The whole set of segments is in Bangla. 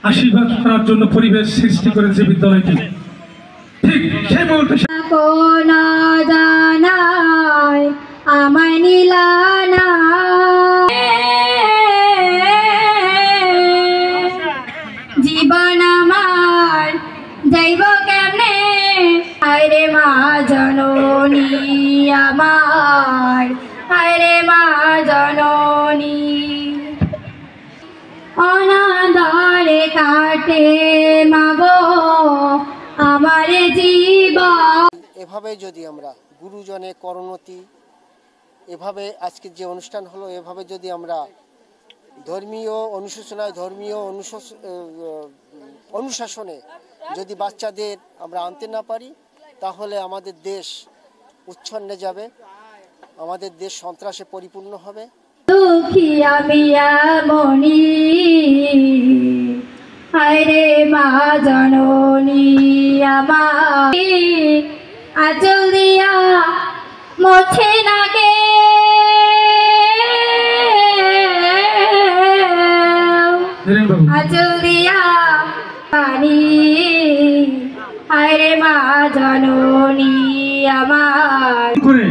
আশীর্বাদ করার জন্য পরিবেশ সৃষ্টি করেছে বিদ্যালয়টি। ঠিক সেই মুহূর্তে আমায় নীলানা জীবন আমার যাইব কেমনে, আরে মা জননী আমার, আরে মা জননী অনাদরে কাটে মাগো আমার জীবন। এভাবে যদি আমরা গুরুজনে করণতি, এভাবে আজকে যে অনুষ্ঠান হলো, এভাবে যদি আমরা ধর্মীয় অনুশোচনায়, ধর্মীয় অনুশাসনে যদি বাচ্চাদের আমরা আনতে না পারি, তাহলে আমাদের দেশ উচ্ছন্নে যাবে, আমাদের দেশ সন্ত্রাসে পরিপূর্ণ হবে। দুঃখিয়া মিয়া মনি হায়রে মা জননী আমার, আচল দিয়া মোছে নাগে আচল দিয়া পানি, হায়রে মা জননী আমার। করে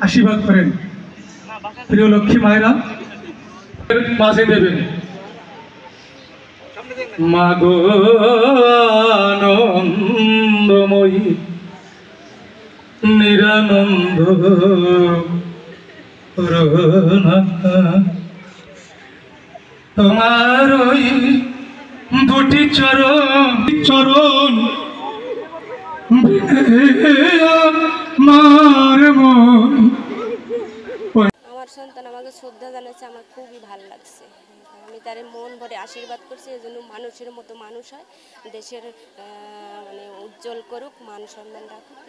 আশীর্বাদ করেন প্রিয় লক্ষ্মী মায়েরা, মাঝে দেবেন। মাগো আনন্দময়ী নিরানন্দ তোমার ওই দুটি চরণ মার মন। আমার সন্তান আমাকে শ্রদ্ধা জানাচ্ছে, আমার খুবই ভালো লাগছে। আমি তার মন ভরে আশীর্বাদ করছি, এই জন্য মানুষের মতো মানুষ হয়, দেশের মানে উজ্জ্বল করুক, মান সম্মান রাখুক।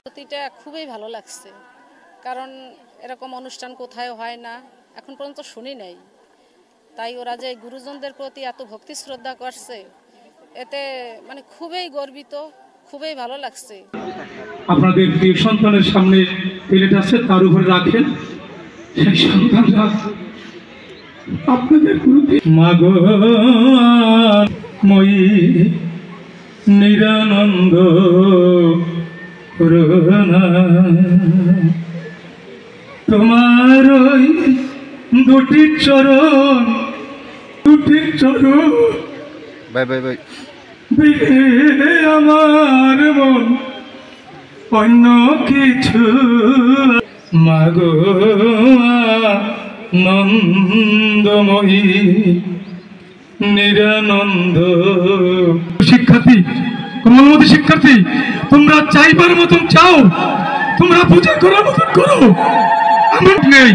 প্রতিটা খুবই ভালো লাগছে, কারণ এরকম অনুষ্ঠান কোথায় হয় না, এখন পর্যন্ত শুনি নাই। তাই ওরা যে গুরুজনদের প্রতি এত ভক্তি শ্রদ্ধা করছে, এতে মানে খুবই গর্বিত, খুবই ভালো লাগছে। আপনাদের প্রিয় সন্তানের সামনে প্লেট আছে, তার উপরে রাখেন, সেই সন্তানরা আপনাদের মাগো মই নিরানন্দ করুণা, তোমার ওই দুটি চরণ বাই বাই বাই আমার মন অন্য কিছু। মাগো নন্দময়ী নিরানন্দ। শিক্ষার্থী, কমলমতি শিক্ষার্থী, তোমরা চাইবার মতন চাও, তোমরা পূজা করার মতন করো, আমার নেই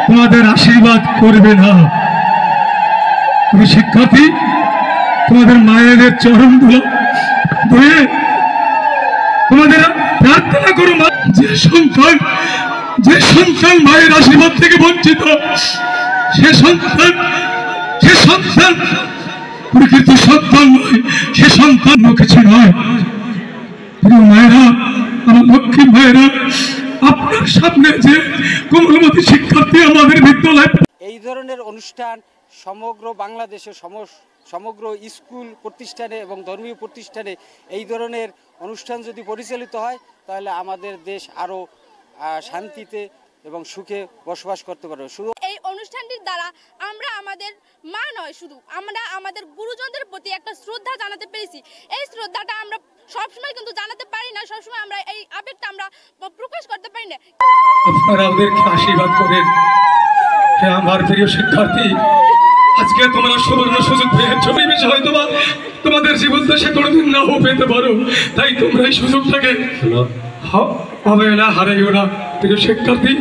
তোমাদের আশীর্বাদ করবে না। শিক্ষার্থী, তোমাদের মায়েদের চরণ ধরে তোমাদের প্রার্থনা করো, যে সন্তান মায়ের আশীর্বাদ থেকে বঞ্চিত, সে সন্তান প্রকৃত সন্তান নয়, সে সন্তান কিছু নয়। প্রিয় মায়েরা, আমার লক্ষ্মী মায়েরা, আপনার সামনে যে কমলমতি শিক্ষার্থী আমাদের বিদ্যালয়, এই ধরনের অনুষ্ঠান সমগ্র বাংলাদেশে সমগ্র স্কুল প্রতিষ্ঠানে এবং ধর্মীয় প্রতিষ্ঠানে এই ধরনের অনুষ্ঠান যদি পরিচালিত হয়, তাহলে আমাদের দেশ আরও শান্তিতে এবং সুখে বসবাস করতে পারবে। শুধু এই অনুষ্ঠানটির দ্বারা আমরা আমাদের মা নয়, শুধু আমরা আমাদের গুরুজনদের প্রতি একটা শ্রদ্ধা জানাতে পেরেছি। এই শ্রদ্ধাটা আমরা সবসময় কিন্তু জানাতে পারি না, সবসময় আমরা এই আবেগটা আমরা প্রকাশ করতে পারি না। আপনারা আমাদেরকে আশীর্বাদ করেন। হে আমার প্রিয় শিক্ষার্থী, আজকে তোমরা সুবর্ণ সুযোগ পেয়েছো, এই বিষয়ে হয়তো তোমাদের জীবনটা সে কোনোদিন নাও পেতে পারো, তাই তোমরা এই সুযোগটাকে হবে না, হারাইও না। প্রিয় শিক্ষার্থী,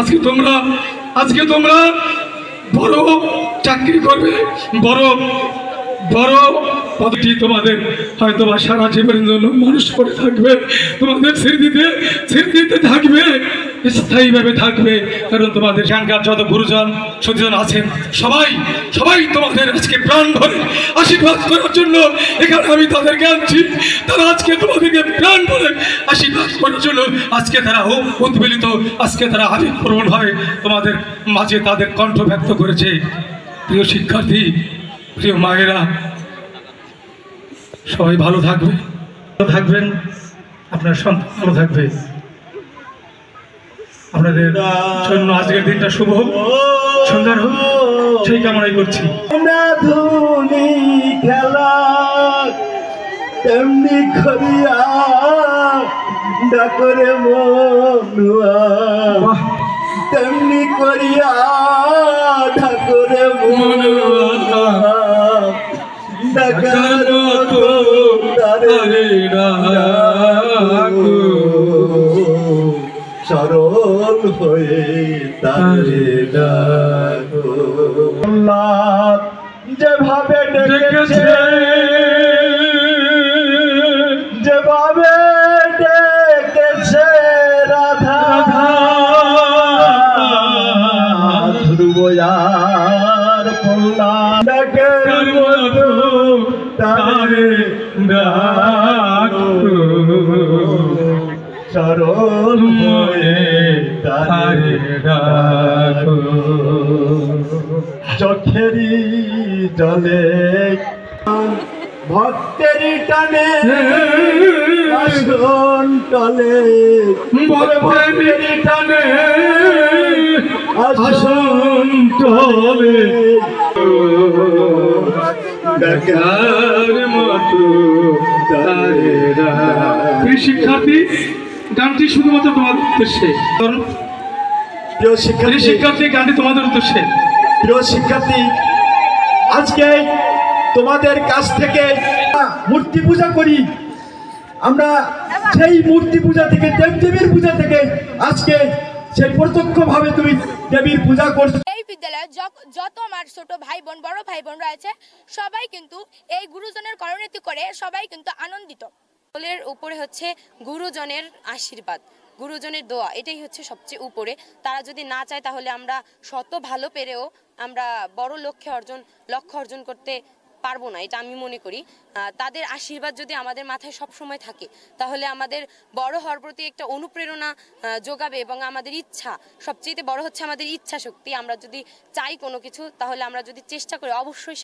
আজকে তোমরা বড় চাকরি করবে, বড় পদটি তোমাদের হয়তো বা সারা জীবনের জন্য মানুষ করে থাকবে, তোমাদের স্মৃতিতে থাকবে, স্থায়ীভাবে থাকবে। কারণ তোমাদের এখানকার যত গুরুজন সতীজন আছেন, সবাই তোমাদের আজকে প্রাণ ভরে আশীর্বাদ করার জন্য এখানে আমি তাদেরকে আনছি। তারা আজকে তোমাদেরকে প্রাণ ভরে আশীর্বাদ করার জন্য আজকে তারা উদ্বেলিত, আজকে তারা আবেগপ্রবণভাবে তোমাদের মাঝে তাদের কণ্ঠ ব্যক্ত করেছে। প্রিয় শিক্ষার্থী, প্রিয় মায়েরা, সবাই ভালো থাকবে, ভালো থাকবেন, আপনার সন্তান ভালো থাকবে। আপনাদের জন্য আজকের দিনটা শুভ হোক, সুন্দর হোক, সেই কামনাই করছি। ধুলি খেলা তেমনি করিয়া ডাকরে মনুয়া, তেমনি করিয়া ঠাকুরে মনুয়া ডাকার মতো তারে ডাকো, সরল হয়ে তারে ডাকো। যেভাবে ডেকেছে, যেভাবে ডেকেছে রাধা ধ্রুবয়ার পল্লা ডাকের মতো তারে ডাকো, সরল হয়ে তারে ডাকো। চোখেরি জলে ভক্তেরি টানে আসন টলে, ভক্তেরি টানে আসন টলে ডাকার মতো তারে ডাকো। প্রিয় শিক্ষার্থী, গানটি শুধুমাত্র তোমাদের উদ্দেশ্যে। প্রিয় প্রিয় শিক্ষার্থী, গানটি তোমাদের উদ্দেশ্যে। প্রিয় শিক্ষার্থী, আজকে তোমাদের কাছ থেকে মূর্তি পূজা করি আমরা, সেই মূর্তি পূজা থেকে, দেবদেবীর পূজা থেকে আজকে সেই প্রত্যক্ষভাবে তুমি দেবীর পূজা করছো। এই বিদ্যালয়ে যত আমার ছোট ভাই বোন, বড় ভাই বোন রয়েছে, সবাই কিন্তু এই গুরুজনের করণীতি করে সবাই কিন্তু আনন্দিত। সকলের উপরে হচ্ছে গুরুজনের আশীর্বাদ, গুরুজনের দোয়া, এটাই হচ্ছে সবচেয়ে উপরে। তারা যদি না চায় তাহলে আমরা শত ভালো পেরেও আমরা বড় লক্ষ্য অর্জন করতে পারবো না, এটা আমি মনে করি। তাদের আশীর্বাদ যদি আমাদের মাথায় সব সময় থাকে তাহলে আমাদের বড় হওয়ার প্রতি একটা অনুপ্রেরণা যোগাবে এবং আমাদের ইচ্ছা, সবচেয়ে বড় হচ্ছে আমাদের ইচ্ছা শক্তি। আমরা যদি চাই কোনো কিছু তাহলে আমরা যদি চেষ্টা করি অবশ্যই